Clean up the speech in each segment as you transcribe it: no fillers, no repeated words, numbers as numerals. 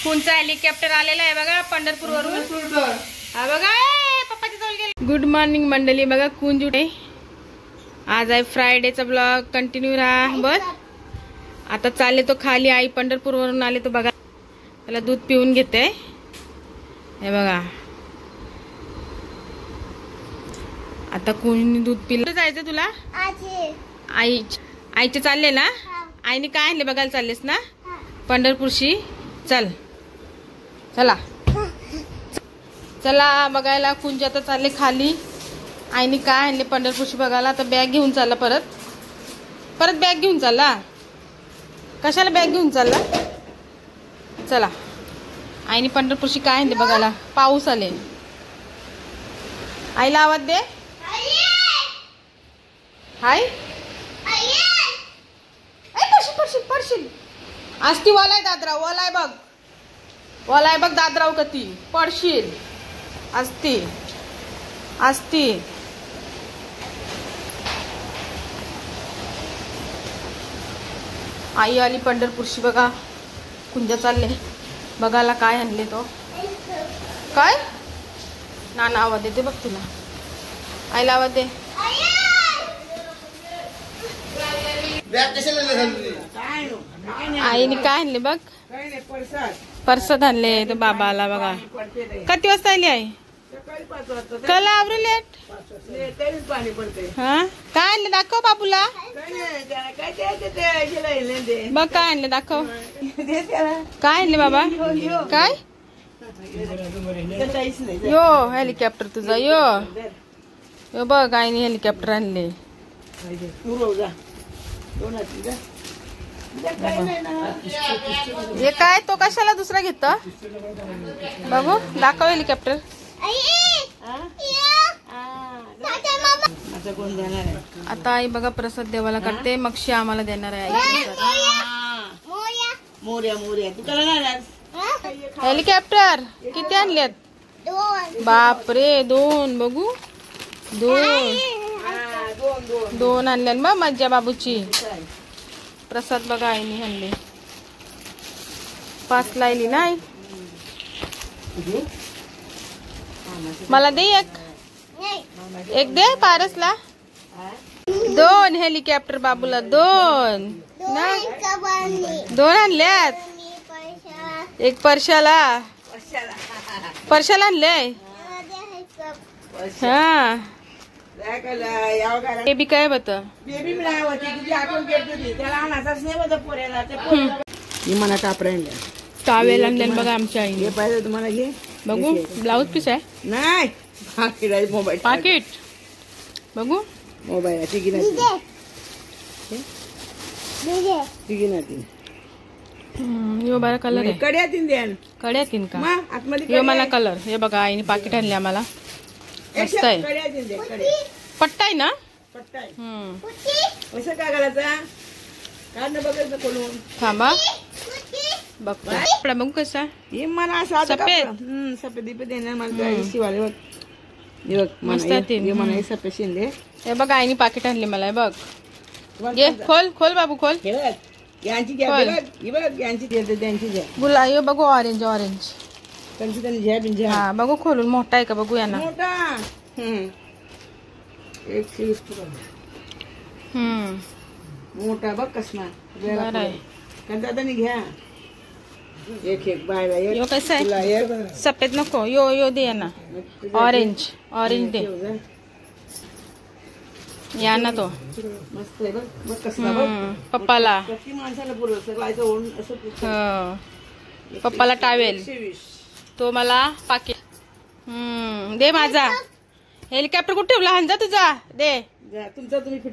कुंचा helicopter आलेला आहे बघा पंढरपूर वरून. हा बघा पप्पाच्या जवळ गेले. गुड मॉर्निंग मंडळी. बघा कुंज उठे. आज आहे फ्रायडेचा ब्लॉग कंटिन्यू राहा. बस आता चालले तो खाली. आई पंढरपूर वरून आले तो बघा. त्याला दूध पिऊन घेते. हे बघा आता कुंजनी दूध पिलं. जायचं तुला आईचे चालले ना. आईने काय आणले बघायला चाललेस ना पंढरपूरशी. चल चला चला बघायला. कुंज आता चालले खाली. आईने काय आणले पंढरपूरशी बघायला. आता बॅग घेऊन चालला. परत बॅग घेऊन चालला. कशाला बॅग घेऊन चालला. चला आईने पंढरपूरशी काय आणले बघायला. पाऊस आले. आईला आवाज दे. हाय पडशील पडशील. आज ती वलाय दादराव. वलाय बघ. वलाय बघ दादराव कती पडशील. असती आई आली पंढरपूरशी बघा. कुंजा चालले बघायला काय आणले तो. काय नाना आवाज देते बघ तुला. आईला आवाज दे. आईने काय आणले बघ. परसाद आणले. तो बाबा आला बघा. किती वाजता आली आई. कल आवरू लेट. हा काय आणले दाखव बाबूला. बघ काय आणले दाखव. काय आणले बाबा. काय यो हेलिकॉप्टर तुझा. यो बघ आईने हेलिकॉप्टर आणले. हे काय तो कशाला दुसरा घेतो बघू. दाखव हेलिकॉप्टर. आता आई बघा प्रसाद देवाला करते. मग आम्हाला देणार आहे. हेलिकॉप्टर किती आणलेत. बापरे 2 बघू. 2 आणले मग मज्जा बाबूची. प्रसाद बघा आईने आणले. 5 लायली ना आई. मला दे एक दे पारसला. 2 हेलिकॉप्टर बाबूला. 2 आणल्यात. एक परशाला आणले. हा बेबी काय बत. टावेल आणले बघा आमच्या आईने. पाहिजे तुम्हाला घे बघू. ब्लाऊज पीस आहे नाही. मोबाईल पाकिट बघू. मोबाईल यो बरा कलर आहे. कड्यातीन का यो मला कलर. हे बघा आईने पाकिट आणले आम्हाला. मस्त आहे. पट्टा आहे ना. असं काय घालायचा. थांबा बघतो बघू कसा. सफेद मस्त सफेद शिंदे. हे बघ आईने पाकिट आणले मला. बघ घे खोल बाबू खोल. गुलाबी बघू. ऑरेंज हा बघू खोलून. मोठा आहे का बघू यांना. मोठा बघ कसमा. घ्या एक यो कसं आहे. सफेद नको. यो दे ना. ऑरेंज दे या ना तो. मस्त आहे बघ पप्पाला. पप्पाला टावेल. तो मला पाकिट. दे माझा. हेलिकॉप्टर कुठे ठेवला हंजा तुझा. दे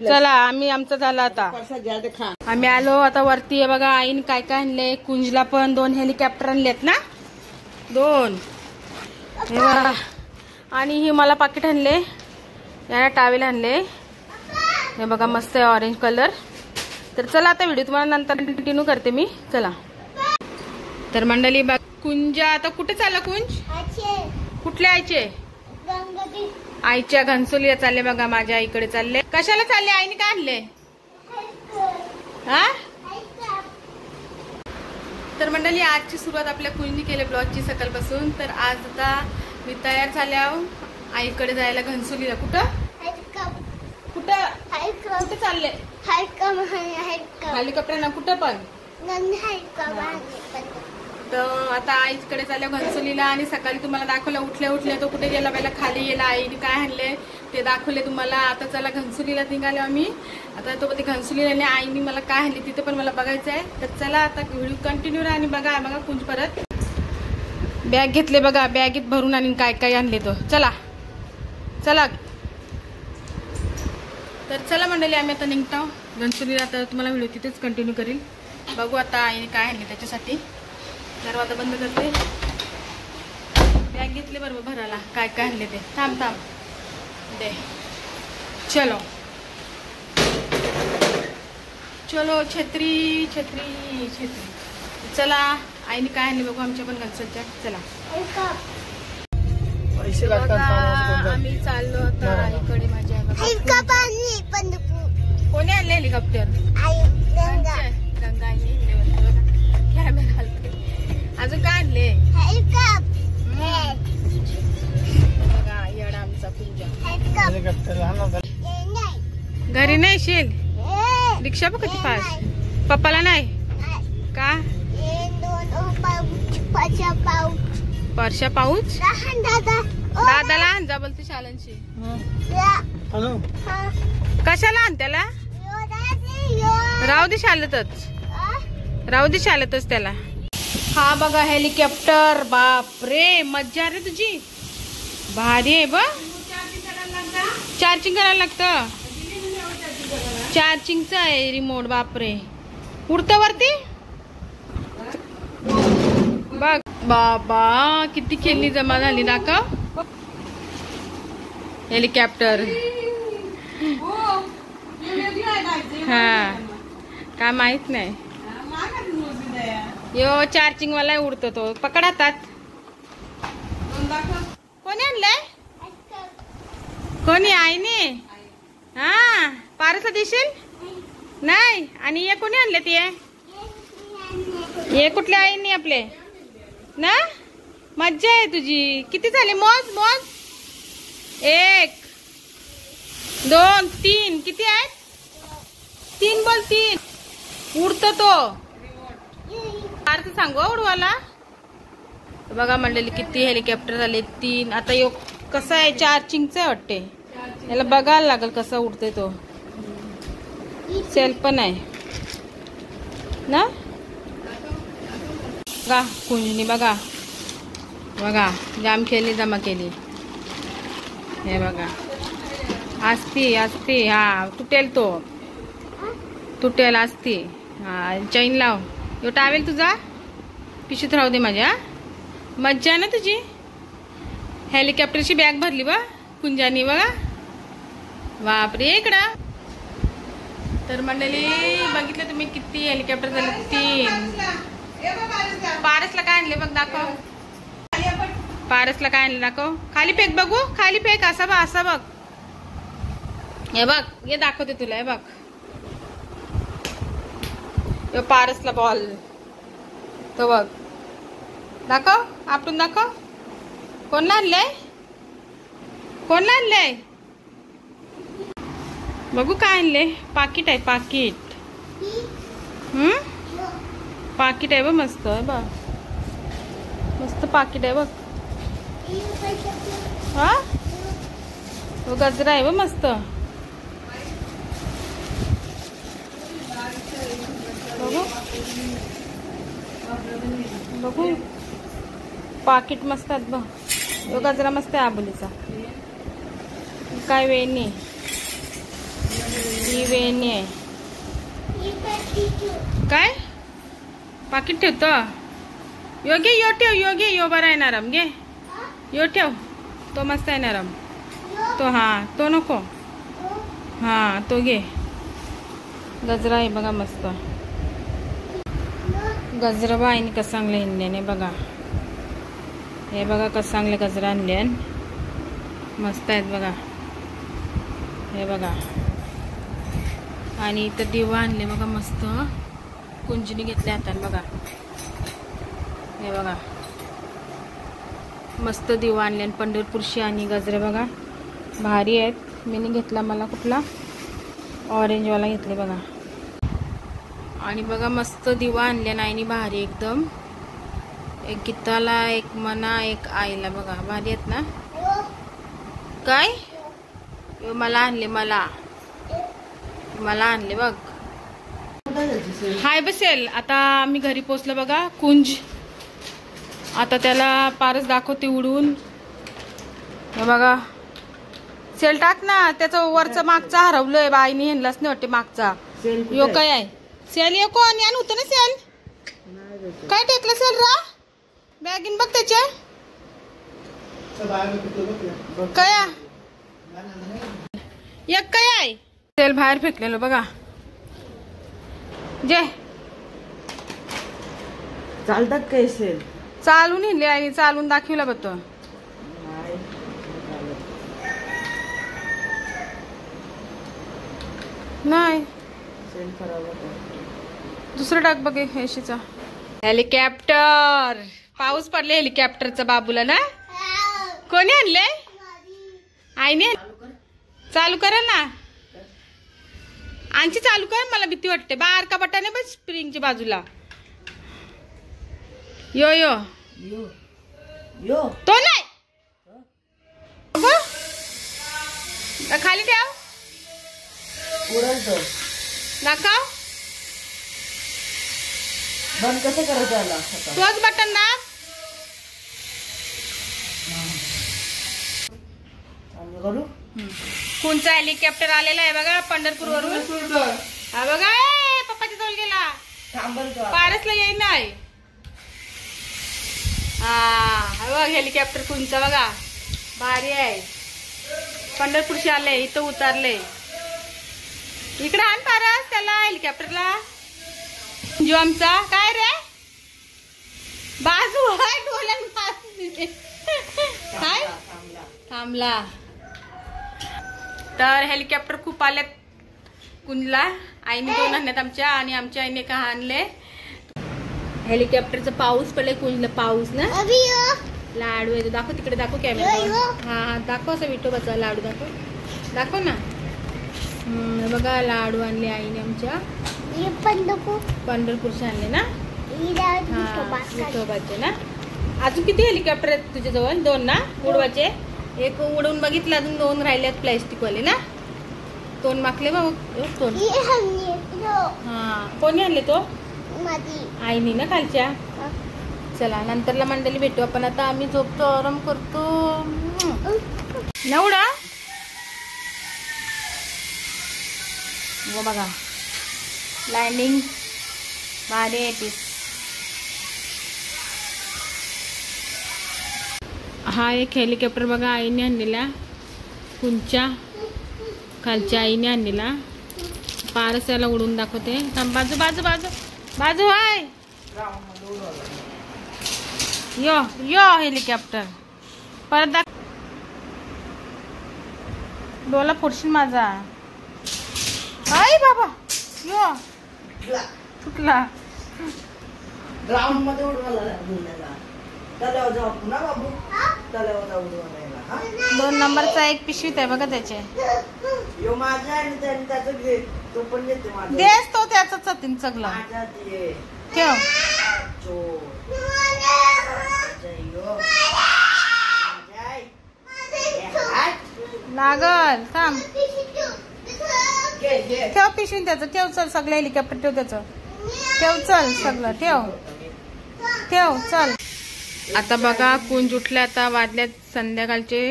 चला आम्ही आमचा झाला आता. आम्ही आलो आता वरती. आहे बघा आईने काय काय आणले. कुंजला पण 2 हेलिकॉप्टर आणलेत ना. 2 हे बघा. आणि ही मला पाकिट आणले. याला टावेल आणले. हे बघा मस्त आहे ऑरेंज कलर. तर चला आता व्हिडिओ तुम्हाला नंतर कंटिन्यू करते मी. चला तर मंडळी बघ. कुंजा आता कुठे चालला कुंज. कुठल्या आईचे. आईच्या घनसोलीला चालले बघा. माझ्या आईकडे चालले. कशाला चालले. आईने काय आणले. हा तर मंडळी आजची सुरुवात आपल्या कुंजनी केली ब्लॉगची सकाळपासून. तर आज आता मी तयार झाल्यावर आईकडे जायला घनसोलीला. कुठं कुठं चालले? हेलिकॉप्टर कुठं पण. तर आता आईकडे चालल्या घनसोलीला. आणि सकाळी तुम्हाला दाखवलं उठल्या तो कुठे गेला पहिला खाली गेला. आईने काय आणले ते दाखवले तुम्हाला. आता चला घनसोलीला निघालो आम्ही. आता तो मध्ये घनसोलीला आईने मला काय आणले तिथे पण मला बघायचं आहे. तर चला आता व्हिडिओ कंटिन्यू राहा आणि बघा कुंज परत. बॅग घेतले बघा, बॅगेत भरून आणि काय काय आणले तो. चला तर चला मंडळी आम्ही आता निघतो घनसोलीला. आता तुम्हाला व्हिडिओ तिथेच कंटिन्यू करील. बघू आता आईने काय आणले त्याच्यासाठी. दरवाजा बंद करते. बॅग घेतले बरोबर भरायला काय काय आणले ते. थांब दे. चलो छत्री चला आईने काय आणले बघू आमच्या पण घनसोलीच्या. चला आम्ही चाललो आता आईकडे. माझ्या कोणी आणले हेलिकॉप्टर? गंगा कॅमेरा हलते. अजून काय आणले बघा. येडा आमचा कुंजा. घरी नाही शेल रिक्षा बघ किती फास्ट. पप्पाला नाही का? परशा पाऊच दादाला आण जा बोलते शाळांशी. कशाला आण त्याला? राहू दे शाळेतच त्याला. हा बघा हेलिकॉप्टर. बापरे मज्जा रे तुझी. भारी आहे बघ. चार्जिंग करायला लागतं. चार्जिंगचा आहे रिमोट. बापरे उडतं वरती बघ. बाबा किती खेळणी जमा झाली. दाखव हेलिकॉप्टर. हा काय माहित नाही. यो चार्जिंग वाला उडतो तो. पकड हातात. कोणी आणलाय? कोणी? आईने. हा पारसला देशील नाही. आणि हे कोणी आणले ते? हे कुठल्या आईने आपले ना. मज्जा आहे तुझी. किती झाले मोज? 1 2 3 किती आहेत? 3 बोल. 3 उडतो तो. अर्थ सांगू उडवाला. बघा मंडळी किती हेलिकॉप्टर झाले. 3. आता यो कसा आहे चार्जिंगचा वाटते. याला बघायला लागल कसा उडते तो. सेल्फ पण आहे ना. बघा कुंजनी बघा जाम खेळली जमा केली. हे बघा असती. हा तुटेल असती. हा चैन लाव. यो टावेल तुझा पिशवीत राहू दे माझ्या. मज्जा आहे ना तुझी. हेलिकॉप्टरची बॅग भरली बा कुंजानी बघा. बापरे इकडं. तर मंडळी बघितलं तुम्ही किती हेलिकॉप्टर झाले. 3. पारसला काय आणले बघ दाखव. पारसला काय आणले दाखव. खाली फेक बघू. खाली फेक. असा बघ. हे बघ हे दाखवते तुला. हे बघ पारसला बॉल तो बघ. दाखव आपण दाखव. कोण आणलंय बघू. काय आणले? पाकिट आहे. पाकिट आहे बघ. मस्त आहे बघ. मस्त पाकिट आहे बघ. हा तो गजरा आहे बघ मस्त. बघू पाकिट मस्त आहेत बघ. तो गजरा मस्त आहे आबोलीचा. काय वेणी ही वेणी आहे. काय पाकिट ठेवतो. योगे यो ठेव. यो बरा आहे नरम. घे यो ठेव. तो मस्त आहे नरम तो. हा तो नको. हा तो घे. गजरा आहे बघा मस्त. गजरा बा आईने कसं चांगलं हिंडल्याने बघा. हे बघा कसं चांगले गजरा आणले. मस्त आहेत बघा. हे बघा. आणि इथं दिवा आणले बघा मस्त. कुंजनी घेतले हातात बघा. हे बघा मस्त दिवा आणले आणि पंढरपूरशी आणि गजरे बघा भारी आहेत. मी घेतला मला कुठला ऑरेंजवाला घेतले बघा. आणि बघा मस्त दिवा आणले नाहीनी भारी एकदम. एक गीताला एक मना एक आईला बघा भारी आहेत ना. काय मला आणले मला आणले बघ. हाय बसेल. आता आम्ही घरी पोचलो बघा. कुंज आता त्याला पारस दाखवते उडून. हे बघा सेल टाक ना. त्याचं वरचं मागचा हरवलंय बाईने ह्यांनाच नाही वाटते मागचा. यो काय आहे सेल यो कोण यान होतं ना सेल. काय टेकलं सेल रा बॅगिन बघ त्याच्या काय एक काय आहे सेल बाहेर फेकलेलं बघा. जे चालतात काय सेल चालून हिंडले आणि चालून दाखवला बघ तो. नाही सेल खराब दुसरं टाक बघ एशीचा. हेलिकॉप्टर पाऊस पडले हेलिकॉप्टरचा बाबूला ना. कोणी आणले आईने. चालू करा ना आणखी चालू कर. मला भीती वाटते. बारका बटाने बस स्प्रिंगच्या बाजूला. यो यो यो यो तो नाही खाली ठेव उडल तो दाखव. बंद कसं करायचं आला तोच बटन ना. करू कोणचा हेलिकॉप्टर आलेला आहे बघा पंढरपूर वरून. हा बघा पप्पाच्या जवळ गेला. पारसला येईन नाही. हा बघ हेलिकॉप्टर कोणचा बघा भारी आहे. पंढरपूरशी आले इथं उतरले. इकडे आण पारस त्याला हेलिकॉप्टरला. जो आमचा काय रे बाजू आहे डोल्यान काय थांबला. तर हेलिकॉप्टर खूप आल्यात कुंजला. आईने 2 आणल्यात आमच्या आणि आमच्या आईने का आणले. हेलिकॉप्टरचा पाऊस पडले कुंजला. पाऊस ना लाडू आहे. दाखव तिकडे दाखव कॅमेरा. हा दाखव असं विठोबाचा लाडू दाखव ना. बघा लाडू आणले आईने आमच्या. पंढरपूरचे आणले ना. विठोबाचे ना. अजून किती हेलिकॉप्टर आहेत तुझ्याजवळ. 2 ना उडवाचे. एक उडवून बघितलं अजून 2 राहिल्यात प्लॅस्टिक वाले ना. 2 मागले बघ 2. हा कोणी आणले तो आईनी ना खालच्या. चला नंतरला मंडळी भेटू आपण. आता आम्ही झोपतो आराम करतो नवडा. बघा लँडिंग भारी आहे पीस. हा एक हेलिकॉप्टर बघा आईने आणलेला. कुंच्या खालच्या आईने आणलेला. पारस याला उडून दाखवते. बाजू बाजू बाजू बाजू हाय. यो यो हेलिकॉप्टर परत दाख. डोला फोडशील माझा. आई बाबा यो फुटला. ग्राउंड मध्ये उडवायला तल्यावर जाऊ पुन्हा बाबू. तल्यावर जाऊ उडवायला 2 नंबरचा एक पिशवीत आहे बघा त्याचे. यो माझा आणि त्याचं घे. तो पण घेते माझा. देस तो त्याच सगळं माझा ते ठेव. लागल थांब. ठेव पिशवीन त्याचं. ठेव चल सगळं हेलिकॉप्टर ठेव त्याचं. ठेव चल सगळं ठेव ठेव चल. आता बघा कुंज उठले. आता वाजल्यात संध्याकाळचे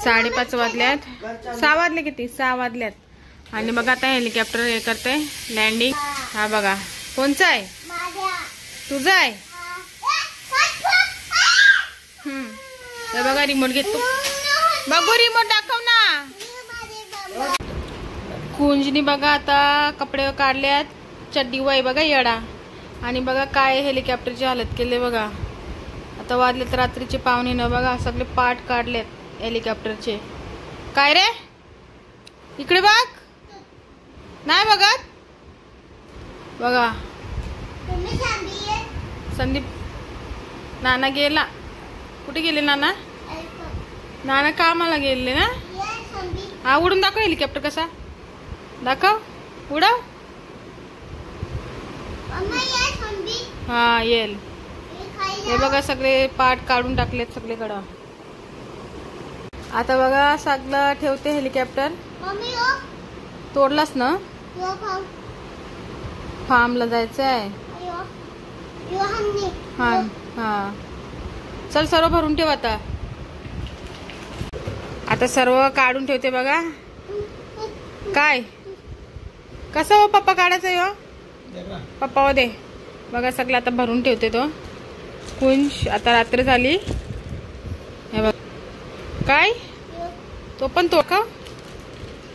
5:30 वाजल्यात. 6 वाजले किती 6 वाजल्यात. आणि बघा आता हेलिकॉप्टर हे करते लँडिंग. हा बघा कोणचा आहे तुझा आहे. तर बघा रिमोट घेतो. बघू रिमोट दाखव ना. कुंजनी बघा आता कपडे काढल्यात. चड्डी वाय बघा येडा. आणि बघा काय हेलिकॉप्टरची हालत केली बघा. आता वाजलेत रात्रीचे 9:15 बघा. सगळे पार्ट काढलेत हेलिकॉप्टरचे. काय रे इकडे बघ. नाही बघत बघा संदीप नाना गेला. कुठे गेले नाना? नाना कामाला गेले ना. हा उडून दाखव हेलिकॉप्टर कसा. दाखव. उडव. हा येईल. हे बघा सगळे पार्ट काढून टाकलेत सगळीकडं. आता बघा सगळं ठेवते हेलिकॉप्टर. तोडलास ना. फार्मला जायचं आहे. हा हा चल सर्व भरून ठेव आता. आता सर्व काढून ठेवते बघा. काय कसं हो पप्पा काढायचं हो. पप्पा हो दे बघा सगळं आता भरून ठेवते तो कुंज. आता रात्र झाली. हे बघ काय तो पण तो का.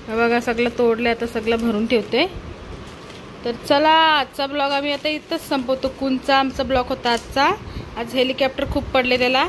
हे बघा सगळं तोडले. आता सगळं भरून ठेवते. तर चला आजचा ब्लॉग आम्ही आता इथंच संपवतो. कुंजचा आमचा ब्लॉग होता आजचा. आज हेलिकॉप्टर खूप पडले त्याला.